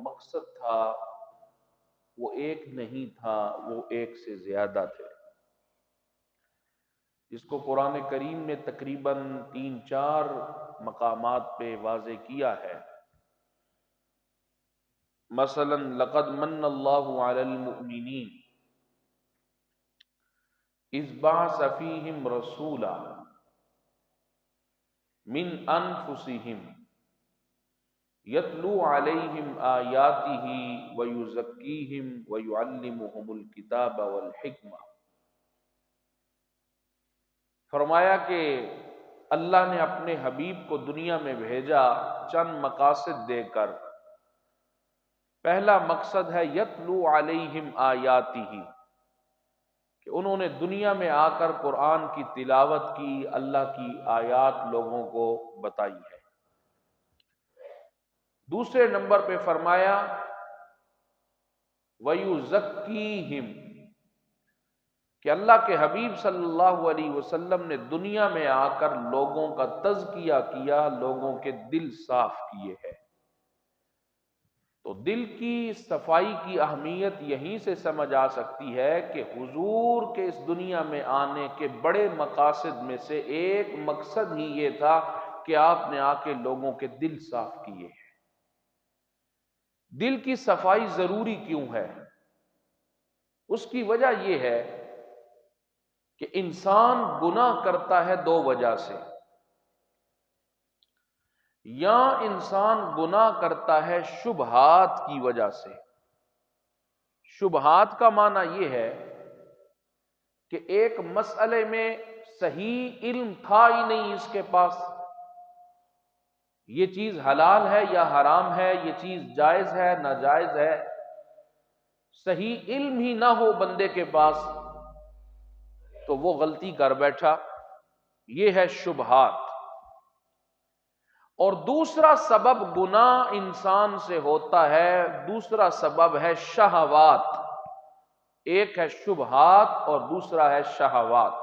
مقصد تھا وہ ایک نہیں تھا، وہ ایک سے زیادہ تھے، جس کو قرآن کریم نے تقریباً 3-4 مقامات پہ واضح کیا ہے۔ مثلا لقد من اللہ علی المؤمنین اذ بعث فیہم رسولا من انفسہم یتلو علیہم آیاتہ ویزکیہم ویعلمہم الکتاب والحکمہ۔ فرمایا کہ اللہ نے اپنے حبیب کو دنیا میں بھیجا چند مقاصد دے کر۔ پہلا مقصد ہے یتلو علیہم آیاتہ، کہ انہوں نے دنیا میں آ کر قرآن کی تلاوت کی، اللہ کی آیات لوگوں کو بتائی ہے۔ دوسرے نمبر پہ فرمایا وَيُزَكِّيهِمْ، کہ اللہ کے حبیب صلی اللہ علیہ وسلم نے دنیا میں آ کر لوگوں کا تزکیہ کیا، لوگوں کے دل صاف کیے ہیں۔ تو دل کی صفائی کی اہمیت یہیں سے سمجھ آ سکتی ہے کہ حضور کے اس دنیا میں آنے کے بڑے مقاصد میں سے ایک مقصد ہی یہ تھا کہ آپ نے آ کے لوگوں کے دل صاف کیے ہیں۔ دل کی صفائی ضروری کیوں ہے؟ اس کی وجہ یہ ہے کہ انسان گناہ کرتا ہے دو وجہ سے۔ یا انسان گناہ کرتا ہے شبہات کی وجہ سے۔ شبہات کا معنی یہ ہے کہ ایک مسئلے میں صحیح علم تھا ہی نہیں اس کے پاس، یہ چیز حلال ہے یا حرام ہے، یہ چیز جائز ہے ناجائز ہے، صحیح علم ہی نہ ہو بندے کے پاس تو وہ غلطی کر بیٹھا، یہ ہے شبہات۔ اور دوسرا سبب گناہ انسان سے ہوتا ہے، دوسرا سبب ہے شہوات۔ ایک ہے شبہات اور دوسرا ہے شہوات۔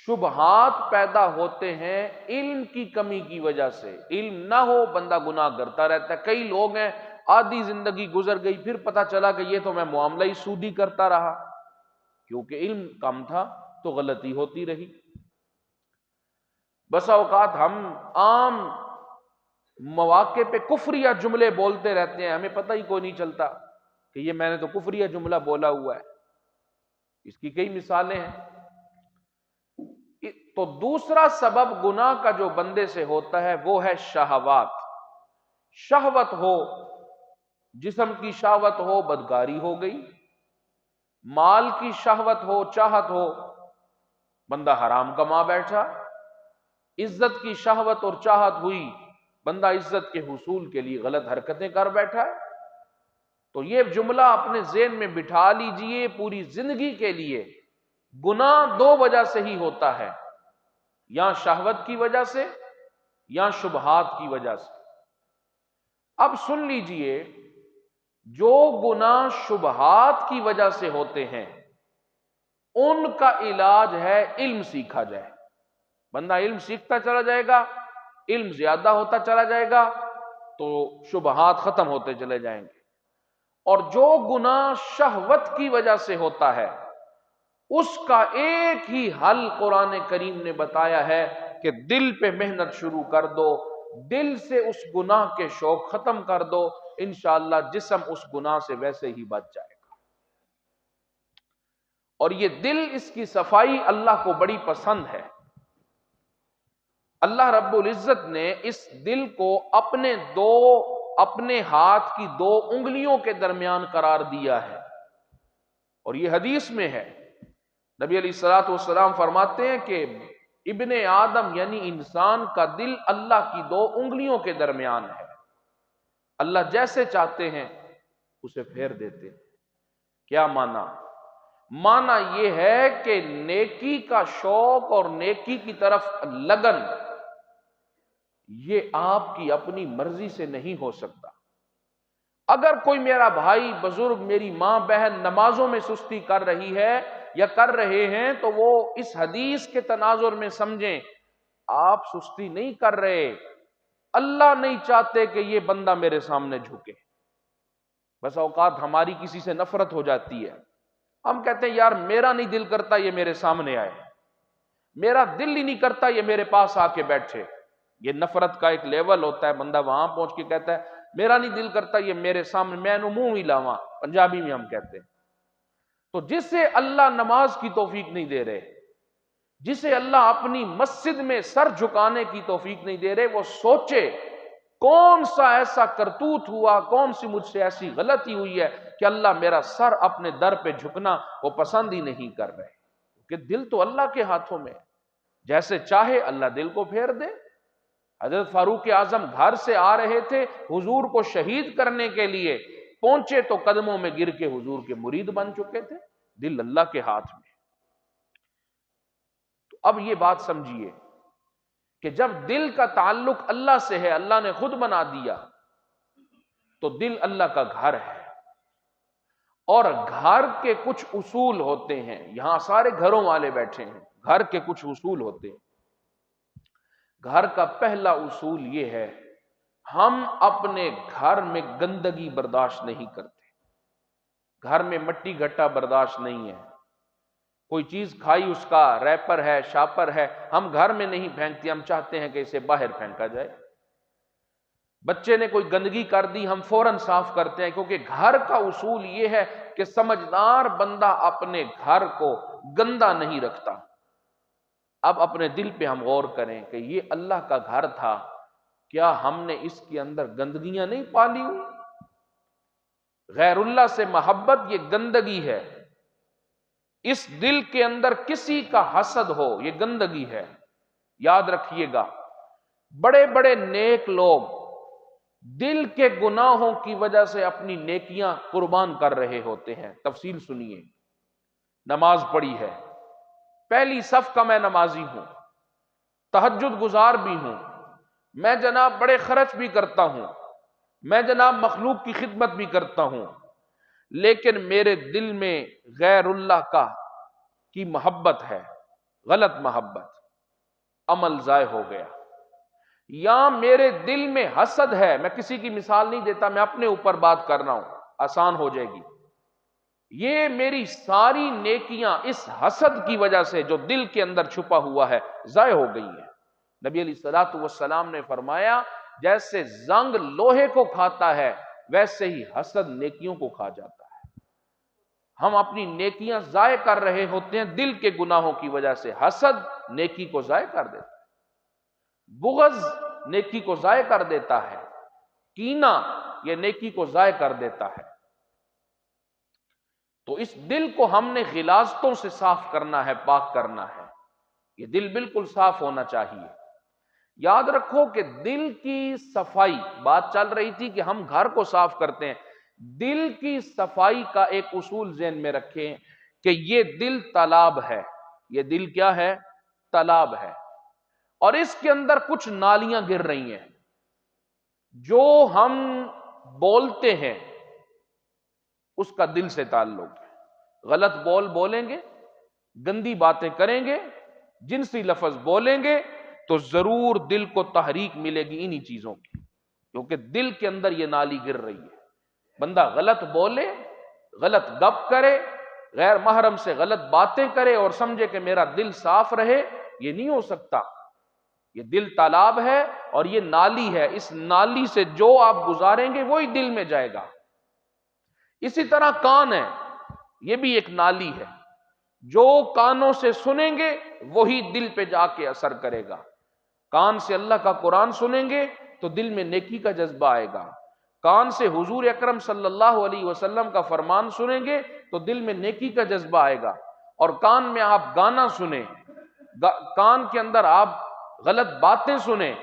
شبہات پیدا ہوتے ہیں علم کی کمی کی وجہ سے، علم نہ ہو بندہ گناہ کرتا رہتا ہے۔ کئی لوگ ہیں آدھی زندگی گزر گئی، پھر پتہ چلا کہ یہ تو میں معاملہ ہی سودی کرتا رہا، کیونکہ علم کم تھا تو غلطی ہوتی رہی۔ بسا اوقات ہم عام مواقع پہ کفریہ جملے بولتے رہتے ہیں، ہمیں پتہ ہی کوئی نہیں چلتا کہ یہ میں نے تو کفریہ جملہ بولا ہوا ہے۔ اس کی کئی مثالیں ہیں۔ تو دوسرا سبب گناہ کا جو بندے سے ہوتا ہے وہ ہے شہوات۔ شہوت ہو، جسم کی شہوت ہو، بدکاری ہو گئی، مال کی شہوت ہو، چاہت ہو، بندہ حرام کما بیٹھا، عزت کی شہوت اور چاہت ہوئی، بندہ عزت کے حصول کے لیے غلط حرکتیں کر بیٹھا ہے۔ تو یہ جملہ اپنے ذہن میں بٹھا لیجئے، پوری زندگی کے لیے گناہ دو وجہ سے ہی ہوتا ہے، یا شہوت کی وجہ سے یا شبہات کی وجہ سے۔ اب سن لیجئے، جو گناہ شبہات کی وجہ سے ہوتے ہیں ان کا علاج ہے علم سیکھا جائے۔ بندہ علم سیکھتا چلا جائے گا، علم زیادہ ہوتا چلا جائے گا تو شبہات ختم ہوتے چلے جائیں گے۔ اور جو گناہ شہوت کی وجہ سے ہوتا ہے اس کا ایک ہی حل قرآن کریم نے بتایا ہے کہ دل پہ محنت شروع کر دو، دل سے اس گناہ کے شوق ختم کر دو، انشاءاللہ جسم اس گناہ سے ویسے ہی بچ جائے گا۔ اور یہ دل، اس کی صفائی اللہ کو بڑی پسند ہے۔ اللہ رب العزت نے اس دل کو اپنے ہاتھ کی 2 انگلیوں کے درمیان قرار دیا ہے، اور یہ حدیث میں ہے۔ نبی علیہ الصلوۃ والسلام فرماتے ہیں کہ ابن آدم یعنی انسان کا دل اللہ کی 2 انگلیوں کے درمیان ہے، اللہ جیسے چاہتے ہیں اسے پھیر دیتے ہیں۔ کیا معنی؟ معنی یہ ہے کہ نیکی کا شوق اور نیکی کی طرف لگن یہ آپ کی اپنی مرضی سے نہیں ہو سکتا۔ اگر کوئی میرا بھائی بزرگ، میری ماں بہن نمازوں میں سستی کر رہی ہے یا کر رہے ہیں تو وہ اس حدیث کے تناظر میں سمجھیں آپ سستی نہیں کر رہے، اللہ نہیں چاہتے کہ یہ بندہ میرے سامنے جھکے۔ بس اوقات ہماری کسی سے نفرت ہو جاتی ہے، ہم کہتے ہیں یار میرا نہیں دل کرتا یہ میرے سامنے آئے، میرا دل ہی نہیں کرتا یہ میرے پاس آ کے بیٹھے۔ یہ نفرت کا ایک لیول ہوتا ہے، بندہ وہاں پہنچ کے کہتا ہے میرا نہیں دل کرتا یہ میرے سامنے، میں نو منہ ہی لاواں، پنجابی میں ہم کہتے ہیں۔ تو جسے اللہ نماز کی توفیق نہیں دے رہے، جسے اللہ اپنی مسجد میں سر جھکانے کی توفیق نہیں دے رہے، وہ سوچے کون سا ایسا کرتوت ہوا، کون سی مجھ سے ایسی غلطی ہوئی ہے کہ اللہ میرا سر اپنے در پہ جھکنا وہ پسند ہی نہیں کر رہے، کہ دل تو اللہ کے ہاتھوں میں، جیسے چاہے اللہ دل کو پھیر دے۔ حضرت فاروق اعظم گھر سے آ رہے تھے حضور کو شہید کرنے کے لیے، پہنچے تو قدموں میں گر کے حضور کے مرید بن چکے تھے۔ دل اللہ کے ہاتھ میں۔ تو اب یہ بات سمجھیے کہ جب دل کا تعلق اللہ سے ہے، اللہ نے خود بنا دیا، تو دل اللہ کا گھر ہے، اور گھر کے کچھ اصول ہوتے ہیں۔ یہاں سارے گھروں والے بیٹھے ہیں، گھر کے کچھ اصول ہوتے ہیں۔ گھر کا پہلا اصول یہ ہے، ہم اپنے گھر میں گندگی برداشت نہیں کرتے، گھر میں مٹی گھٹا برداشت نہیں ہے۔ کوئی چیز کھائی، اس کا ریپر ہے، شاپر ہے، ہم گھر میں نہیں پھینکتے، ہم چاہتے ہیں کہ اسے باہر پھینکا جائے۔ بچے نے کوئی گندگی کر دی، ہم فوراً صاف کرتے ہیں، کیونکہ گھر کا اصول یہ ہے کہ سمجھدار بندہ اپنے گھر کو گندا نہیں رکھتا۔ اب اپنے دل پہ ہم غور کریں کہ یہ اللہ کا گھر تھا، کیا ہم نے اس کے اندر گندگیاں نہیں پالی ہوئی؟ غیر اللہ سے محبت یہ گندگی ہے۔ اس دل کے اندر کسی کا حسد ہو، یہ گندگی ہے۔ یاد رکھیے گا، بڑے بڑے نیک لوگ دل کے گناہوں کی وجہ سے اپنی نیکیاں قربان کر رہے ہوتے ہیں۔ تفصیل سنیے۔ نماز پڑھی ہے، پہلی صف کا میں نمازی ہوں، تہجد گزار بھی ہوں، میں جناب بڑے خرچ بھی کرتا ہوں، میں جناب مخلوق کی خدمت بھی کرتا ہوں، لیکن میرے دل میں غیر اللہ کی محبت ہے، غلط محبت، عمل ضائع ہو گیا۔ یا میرے دل میں حسد ہے، میں کسی کی مثال نہیں دیتا، میں اپنے اوپر بات کر رہا ہوں، آسان ہو جائے گی۔ یہ میری ساری نیکیاں اس حسد کی وجہ سے جو دل کے اندر چھپا ہوا ہے ضائع ہو گئی ہیں۔ نبی علیہ الصلوۃ والسلام نے فرمایا جیسے زنگ لوہے کو کھاتا ہے ویسے ہی حسد نیکیوں کو کھا جاتا ہے۔ ہم اپنی نیکیاں ضائع کر رہے ہوتے ہیں دل کے گناہوں کی وجہ سے۔ حسد نیکی کو ضائع کر دیتا ہے، بغض نیکی کو ضائع کر دیتا ہے، کینہ یہ نیکی کو ضائع کر دیتا ہے۔ تو اس دل کو ہم نے غلاظتوں سے صاف کرنا ہے، پاک کرنا ہے۔ یہ دل بالکل صاف ہونا چاہیے۔ یاد رکھو کہ دل کی صفائی، بات چل رہی تھی کہ ہم گھر کو صاف کرتے ہیں، دل کی صفائی کا ایک اصول ذہن میں رکھیں کہ یہ دل تالاب ہے۔ یہ دل کیا ہے؟ تالاب ہے، اور اس کے اندر کچھ نالیاں گر رہی ہیں۔ جو ہم بولتے ہیں اس کا دل سے تعلق ہے۔ غلط بولیں گے، گندی باتیں کریں گے، جنسی لفظ بولیں گے تو ضرور دل کو تحریک ملے گی انہی چیزوں کی، کیونکہ دل کے اندر یہ نالی گر رہی ہے۔ بندہ غلط بولے، غلط گپ کرے، غیر محرم سے غلط باتیں کرے اور سمجھے کہ میرا دل صاف رہے، یہ نہیں ہو سکتا۔ یہ دل تالاب ہے اور یہ نالی ہے، اس نالی سے جو آپ گزاریں گے وہی دل میں جائے گا۔ اسی طرح کان ہے، یہ بھی ایک نالی ہے، جو کانوں سے سنیں گے وہی دل پہ جا کے اثر کرے گا۔ کان سے اللہ کا قرآن سنیں گے تو دل میں نیکی کا جذبہ آئے گا، کان سے حضور اکرم صلی اللہ علیہ وسلم کا فرمان سنیں گے تو دل میں نیکی کا جذبہ آئے گا۔ اور کان میں آپ گانا سنیں، کان کے اندر آپ غلط باتیں سنیں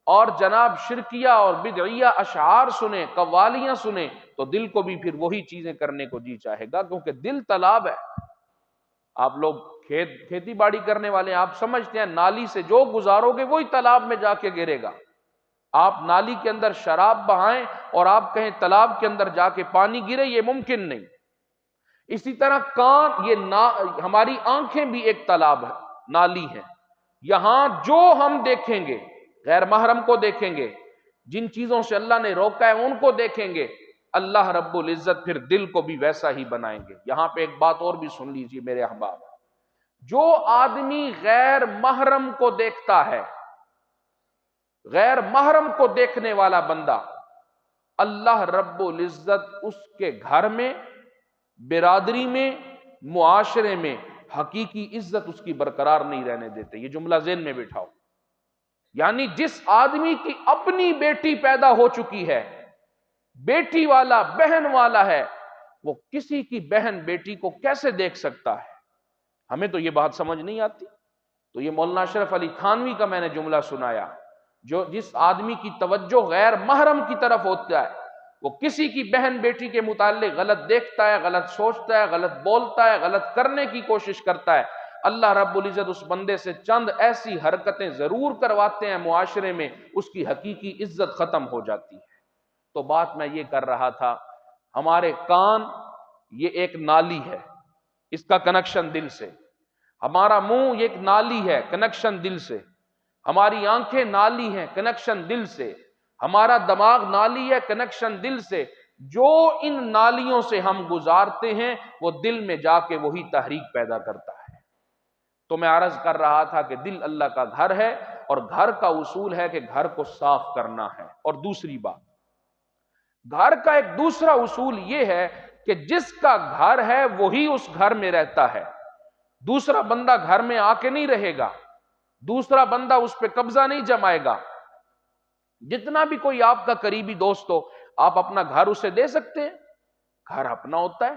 اور جناب شرکیہ اور بدعیہ اشعار سنیں، قوالیاں سنیں، تو دل کو بھی پھر وہی چیزیں کرنے کو جی چاہے گا، کیونکہ دل تالاب ہے۔ آپ لوگ کھیتی باڑی کرنے والے ہیں، آپ سمجھتے ہیں نالی سے جو گزارو گے وہی تالاب میں جا کے گرے گا۔ آپ نالی کے اندر شراب بہائیں اور آپ کہیں تالاب کے اندر جا کے پانی گرے، یہ ممکن نہیں۔ اسی طرح کان، ہماری آنکھیں بھی ایک تالاب ہے، نالی ہے۔ یہاں جو ہم دیکھیں گے، غیر محرم کو دیکھیں گے، جن چیزوں سے اللہ نے روکا ہے ان کو دیکھیں گے، اللہ رب العزت پھر دل کو بھی ویسا ہی بنائیں گے۔ یہاں پہ ایک بات اور بھی سن لیجیے میرے احباب، جو آدمی غیر محرم کو دیکھتا ہے، غیر محرم کو دیکھنے والا بندہ، اللہ رب العزت اس کے گھر میں، برادری میں، معاشرے میں حقیقی عزت اس کی برقرار نہیں رہنے دیتے۔ یہ جملہ ذہن میں بٹھاؤ، یعنی جس آدمی کی اپنی بیٹی پیدا ہو چکی ہے، بیٹی والا، بہن والا ہے، وہ کسی کی بہن بیٹی کو کیسے دیکھ سکتا ہے؟ ہمیں تو یہ بات سمجھ نہیں آتی۔ تو یہ مولانا اشرف علی تھانوی کا میں نے جملہ سنایا، جس آدمی کی توجہ غیر محرم کی طرف ہوتا ہے، وہ کسی کی بہن بیٹی کے متعلق غلط دیکھتا ہے، غلط سوچتا ہے، غلط بولتا ہے، غلط کرنے کی کوشش کرتا ہے، اللہ رب العزت اس بندے سے چند ایسی حرکتیں ضرور کرواتے ہیں معاشرے میں، اس کی حقیقی عزت ختم ہو جاتی ہے۔ تو بات میں یہ کر رہا تھا، ہمارے کان یہ ایک نالی ہے، اس کا کنیکشن دل سے، ہمارا منہ یہ ایک نالی ہے، کنیکشن دل سے، ہماری آنکھیں نالی ہیں، کنیکشن دل سے، ہمارا دماغ نالی ہے، کنیکشن دل سے۔ جو ان نالیوں سے ہم گزارتے ہیں وہ دل میں جا کے وہی تحریک پیدا کرتا ہے۔ تو میں عرض کر رہا تھا کہ دل اللہ کا گھر ہے، اور گھر کا اصول ہے کہ گھر کو صاف کرنا ہے۔ اور دوسری بات، گھر کا ایک دوسرا اصول یہ ہے کہ جس کا گھر ہے وہی اس گھر میں رہتا ہے، دوسرا بندہ گھر میں آ کے نہیں رہے گا، دوسرا بندہ اس پہ قبضہ نہیں جمائے گا۔ جتنا بھی کوئی آپ کا قریبی دوست ہو، آپ اپنا گھر اسے دے سکتے ہیں، گھر اپنا ہوتا ہے۔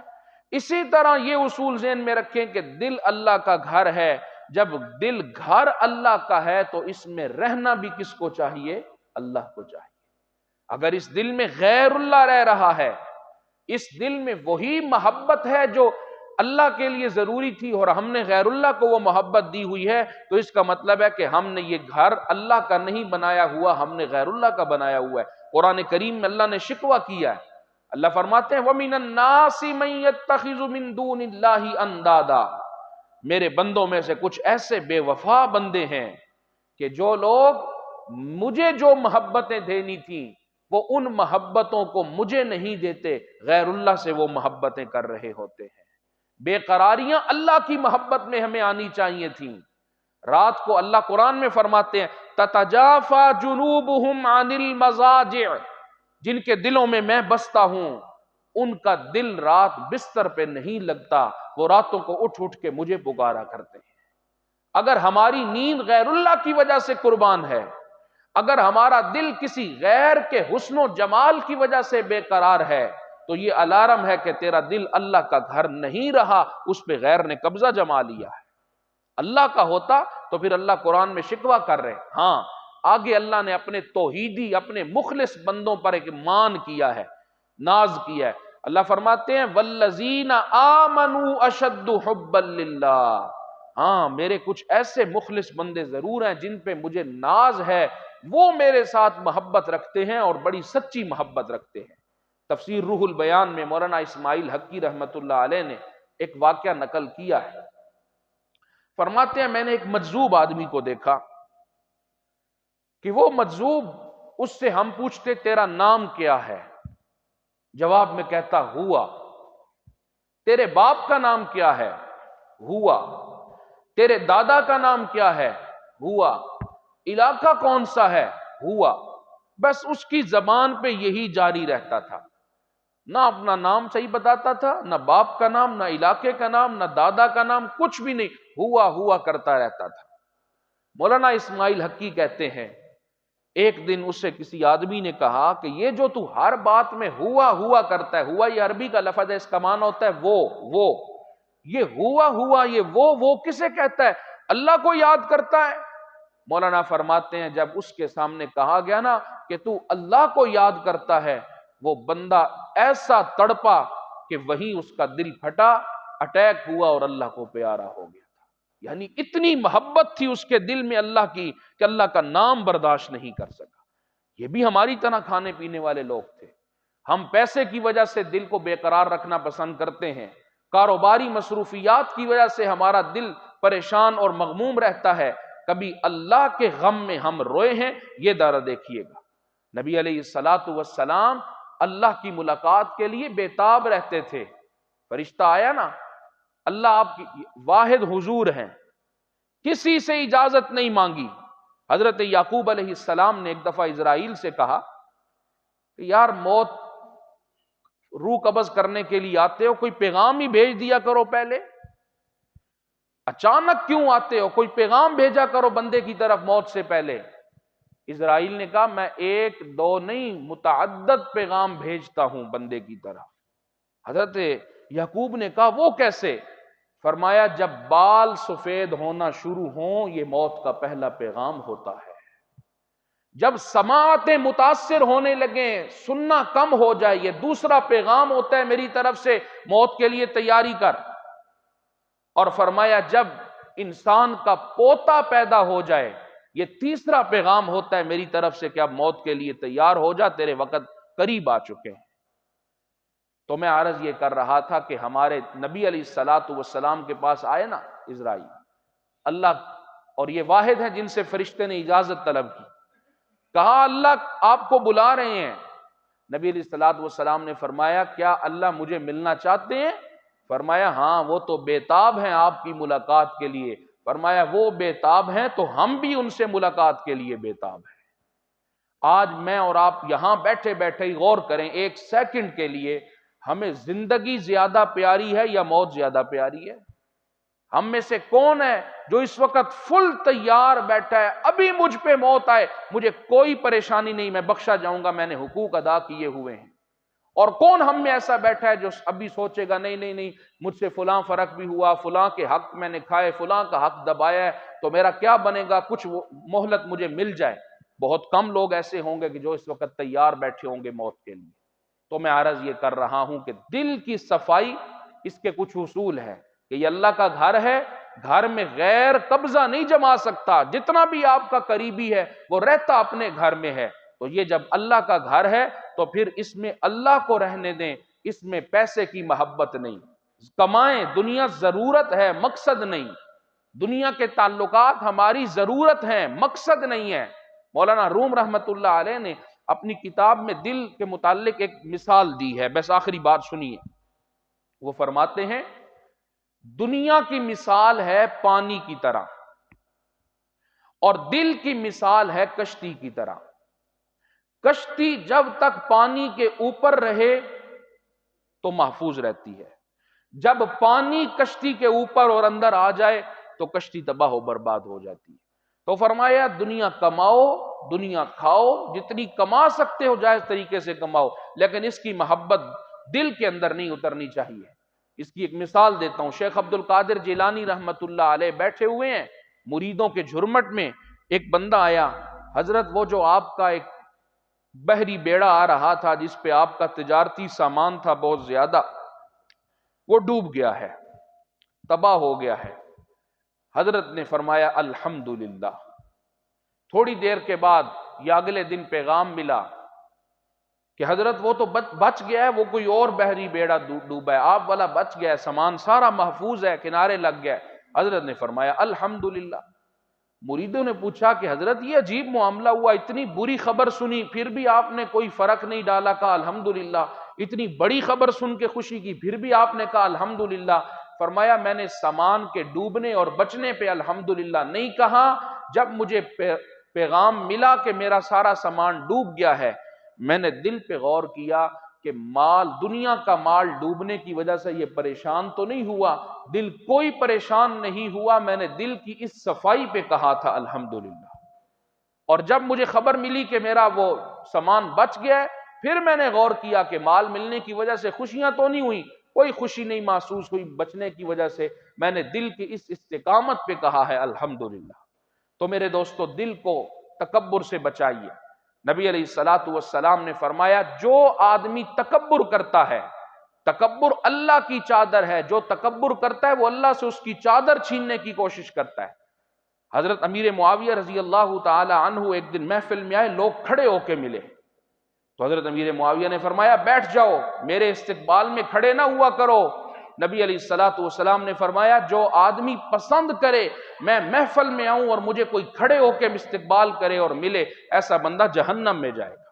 اسی طرح یہ اصول ذہن میں رکھیں کہ دل اللہ کا گھر ہے، جب دل گھر اللہ کا ہے تو اس میں رہنا بھی کس کو چاہیے؟ اللہ کو چاہیے۔ اگر اس دل میں غیر اللہ رہ رہا ہے، اس دل میں وہی محبت ہے جو اللہ کے لیے ضروری تھی، اور ہم نے غیر اللہ کو وہ محبت دی ہوئی ہے، تو اس کا مطلب ہے کہ ہم نے یہ گھر اللہ کا نہیں بنایا ہوا، ہم نے غیر اللہ کا بنایا ہوا ہے۔ قرآن کریم میں اللہ نے شکوہ کیا ہے، اللہ فرماتے ہیں وَمِنَ النَّاسِ مَن يَتَّخِذُ مِن دُونِ اللَّهِ أَندَادًا، میرے بندوں میں سے کچھ ایسے بے وفا بندے ہیں کہ جو لوگ مجھے جو محبتیں دینی تھیں وہ ان محبتوں کو مجھے نہیں دیتے، غیر اللہ سے وہ محبتیں کر رہے ہوتے ہیں۔ بے قراریاں اللہ کی محبت میں ہمیں آنی چاہیے تھیں۔ رات کو اللہ قرآن میں فرماتے ہیں تتجافا جنوبہم عن المضاجع، جن کے دلوں میں بستا ہوں ان کا دل رات بستر پہ نہیں لگتا، وہ راتوں کو اٹھ اٹھ کے مجھے پکارا کرتے ہیں۔ اگر ہماری نیند غیر اللہ کی وجہ سے قربان ہے، اگر ہمارا دل کسی غیر کے حسن و جمال کی وجہ سے بے قرار ہے، تو یہ الارم ہے کہ تیرا دل اللہ کا گھر نہیں رہا، اس پہ غیر نے قبضہ جما لیا ہے۔ اللہ کا ہوتا تو پھر اللہ قرآن میں شکوہ کر رہے، ہاں آگے اللہ نے اپنے توحیدی، اپنے مخلص بندوں پر ایک مان کیا ہے، ناز کیا ہے۔ اللہ فرماتے ہیں والذین آمنوا اشد حبا للہ، ہاں میرے کچھ ایسے مخلص بندے ضرور ہیں جن پہ مجھے ناز ہے، وہ میرے ساتھ محبت رکھتے ہیں اور بڑی سچی محبت رکھتے ہیں۔ تفسیر روح البیان میں مولانا اسماعیل حقی رحمت اللہ علیہ نے ایک واقعہ نقل کیا ہے، فرماتے ہیں میں نے ایک مجذوب آدمی کو دیکھا کہ وہ مجذوب، اس سے ہم پوچھتے تیرا نام کیا ہے، جواب میں کہتا ہوا۔ تیرے باپ کا نام کیا ہے؟ ہوا۔ تیرے دادا کا نام کیا ہے؟ ہوا۔ علاقہ کون سا ہے؟ ہوا۔ بس اس کی زبان پہ یہی جاری رہتا تھا، نہ اپنا نام صحیح بتاتا تھا، نہ باپ کا نام، نہ علاقے کا نام، نہ دادا کا نام، کچھ بھی نہیں، ہوا ہوا کرتا رہتا تھا۔ مولانا اسماعیل حقی کہتے ہیں ایک دن اس سے کسی آدمی نے کہا کہ یہ جو تو ہر بات میں ہوا ہوا کرتا ہے، ہوا یہ عربی کا لفظ ہے، اس کا معنی ہوتا ہے وہ، یہ ہوا یہ وہ کسے کہتا ہے؟ اللہ کو یاد کرتا ہے۔ مولانا فرماتے ہیں جب اس کے سامنے کہا گیا نا کہ تو اللہ کو یاد کرتا ہے، وہ بندہ ایسا تڑپا کہ وہیں اس کا دل پھٹا، اٹیک ہوا اور اللہ کو پیارا ہو گیا تھا۔ یعنی اتنی محبت تھی اس کے دل میں اللہ کی کہ اللہ کا نام برداشت نہیں کر سکا۔ یہ بھی ہماری طرح کھانے پینے والے لوگ تھے، ہم پیسے کی وجہ سے دل کو بے قرار رکھنا پسند کرتے ہیں، کاروباری مصروفیات کی وجہ سے ہمارا دل پریشان اور مغموم رہتا ہے، کبھی اللہ کے غم میں ہم روئے ہیں؟ یہ ذرا دیکھیے گا۔ نبی علیہ الصلاۃ والسلام اللہ کی ملاقات کے لیے بےتاب رہتے تھے. فرشتہ آیا نا، اللہ آپ کی واحد حضور ہیں، کسی سے اجازت نہیں مانگی. حضرت یعقوب علیہ السلام نے ایک دفعہ اسرائیل سے کہا کہ یار موت روح قبض کرنے کے لیے آتے ہو، کوئی پیغام ہی بھیج دیا کرو، پہلے اچانک کیوں آتے ہو؟ کوئی پیغام بھیجا کرو بندے کی طرف موت سے پہلے. اسرائیل نے کہا میں ایک دو نہیں متعدد پیغام بھیجتا ہوں بندے کی طرف. حضرت یعقوب نے کہا وہ کیسے؟ فرمایا جب بال سفید ہونا شروع ہوں یہ موت کا پہلا پیغام ہوتا ہے. جب سماعتیں متاثر ہونے لگیں، سننا کم ہو جائے، یہ دوسرا پیغام ہوتا ہے میری طرف سے، موت کے لیے تیاری کر. اور فرمایا جب انسان کا پوتا پیدا ہو جائے یہ تیسرا پیغام ہوتا ہے میری طرف سے کہ اب موت کے لیے تیار ہو جا، تیرے وقت قریب آ چکے ہیں. تو میں عرض یہ کر رہا تھا کہ ہمارے نبی علیہ الصلاۃ والسلام کے پاس آئے نا اسرائیل، اللہ اور یہ واحد ہیں جن سے فرشتے نے اجازت طلب کی. کہا اللہ آپ کو بلا رہے ہیں. نبی علیہ الصلاۃ والسلام نے فرمایا کیا اللہ مجھے ملنا چاہتے ہیں؟ فرمایا ہاں وہ تو بےتاب ہیں آپ کی ملاقات کے لیے. فرمایا وہ بےتاب ہیں تو ہم بھی ان سے ملاقات کے لیے بےتاب ہیں. آج میں اور آپ یہاں بیٹھے بیٹھے ہی غور کریں ایک سیکنڈ کے لیے، ہمیں زندگی زیادہ پیاری ہے یا موت زیادہ پیاری ہے؟ ہم میں سے کون ہے جو اس وقت فل تیار بیٹھا ہے ابھی مجھ پہ موت آئے مجھے کوئی پریشانی نہیں، میں بخشا جاؤں گا، میں نے حقوق ادا کیے ہوئے ہیں؟ اور کون ہم میں ایسا بیٹھا ہے جو ابھی سوچے گا نہیں مجھ سے فلاں فرق بھی ہوا، فلاں کے حق میں نے کھائے، فلاں کا حق دبایا ہے، تو میرا کیا بنے گا، کچھ مہلت مجھے مل جائے. بہت کم لوگ ایسے ہوں گے کہ جو اس وقت تیار بیٹھے ہوں گے موت کے لیے. تو میں عرض یہ کر رہا ہوں کہ دل کی صفائی اس کے کچھ اصول ہیں کہ یہ اللہ کا گھر ہے، گھر میں غیر قبضہ نہیں جما سکتا. جتنا بھی آپ کا قریبی ہے وہ رہتا اپنے گھر میں ہے. تو یہ جب اللہ کا گھر ہے تو پھر اس میں اللہ کو رہنے دیں، اس میں پیسے کی محبت نہیں. کمائیں، دنیا ضرورت ہے مقصد نہیں. دنیا کے تعلقات ہماری ضرورت ہیں مقصد نہیں ہے. مولانا روم رحمت اللہ علیہ نے اپنی کتاب میں دل کے متعلق ایک مثال دی ہے، بس آخری بات سنیے. وہ فرماتے ہیں دنیا کی مثال ہے پانی کی طرح اور دل کی مثال ہے کشتی کی طرح. کشتی جب تک پانی کے اوپر رہے تو محفوظ رہتی ہے، جب پانی کشتی کے اوپر اور اندر آ جائے تو کشتی تباہ و برباد ہو جاتی ہے. تو فرمایا دنیا کماؤ، دنیا کھاؤ، جتنی کما سکتے ہو جائز طریقے سے کماؤ، لیکن اس کی محبت دل کے اندر نہیں اترنی چاہیے. اس کی ایک مثال دیتا ہوں. شیخ عبد القادر جیلانی رحمت اللہ علیہ بیٹھے ہوئے ہیں مریدوں کے جھرمٹ میں. ایک بندہ آیا، حضرت وہ جو آپ کا ایک بحری بیڑا آ رہا تھا جس پہ آپ کا تجارتی سامان تھا بہت زیادہ، وہ ڈوب گیا ہے، تباہ ہو گیا ہے. حضرت نے فرمایا الحمدللہ. تھوڑی دیر کے بعد یا اگلے دن پیغام ملا کہ حضرت وہ تو بچ گیا ہے، وہ کوئی اور بحری بیڑا ڈوبا ہے، آپ والا بچ گیا ہے، سامان سارا محفوظ ہے، کنارے لگ گیا ہے. حضرت نے فرمایا الحمدللہ. مریدوں نے پوچھا کہ حضرت یہ عجیب معاملہ ہوا، اتنی بری خبر سنی پھر بھی آپ نے کوئی فرق نہیں ڈالا، کہا الحمدللہ. اتنی بڑی خبر سن کے خوشی کی پھر بھی آپ نے کہا الحمدللہ. فرمایا میں نے سامان کے ڈوبنے اور بچنے پہ الحمدللہ نہیں کہا، جب مجھے پیغام ملا کہ میرا سارا سامان ڈوب گیا ہے میں نے دل پہ غور کیا کہ مال، دنیا کا مال ڈوبنے کی وجہ سے یہ پریشان تو نہیں ہوا، دل کوئی پریشان نہیں ہوا. میں نے دل کی اس صفائی پہ کہا تھا الحمدللہ. اور جب مجھے خبر ملی کہ میرا وہ سامان بچ گیا ہے پھر میں نے غور کیا کہ مال ملنے کی وجہ سے خوشیاں تو نہیں ہوئی، کوئی خوشی نہیں محسوس ہوئی بچنے کی وجہ سے. میں نے دل کی اس استقامت پہ کہا ہے الحمدللہ. تو میرے دوستو دل کو تکبر سے بچائیے. نبی علیہ الصلاۃ والسلام نے فرمایا جو آدمی تکبر کرتا ہے، تکبر اللہ کی چادر ہے، جو تکبر کرتا ہے وہ اللہ سے اس کی چادر چھیننے کی کوشش کرتا ہے. حضرت امیر معاویہ رضی اللہ تعالی عنہ ایک دن محفل میں آئے، لوگ کھڑے ہو کے ملے تو حضرت امیر معاویہ نے فرمایا بیٹھ جاؤ، میرے استقبال میں کھڑے نہ ہوا کرو. نبی علیہ الصلاۃ والسلام نے فرمایا جو آدمی پسند کرے میں محفل میں آؤں اور مجھے کوئی کھڑے ہو کے استقبال کرے اور ملے، ایسا بندہ جہنم میں جائے گا.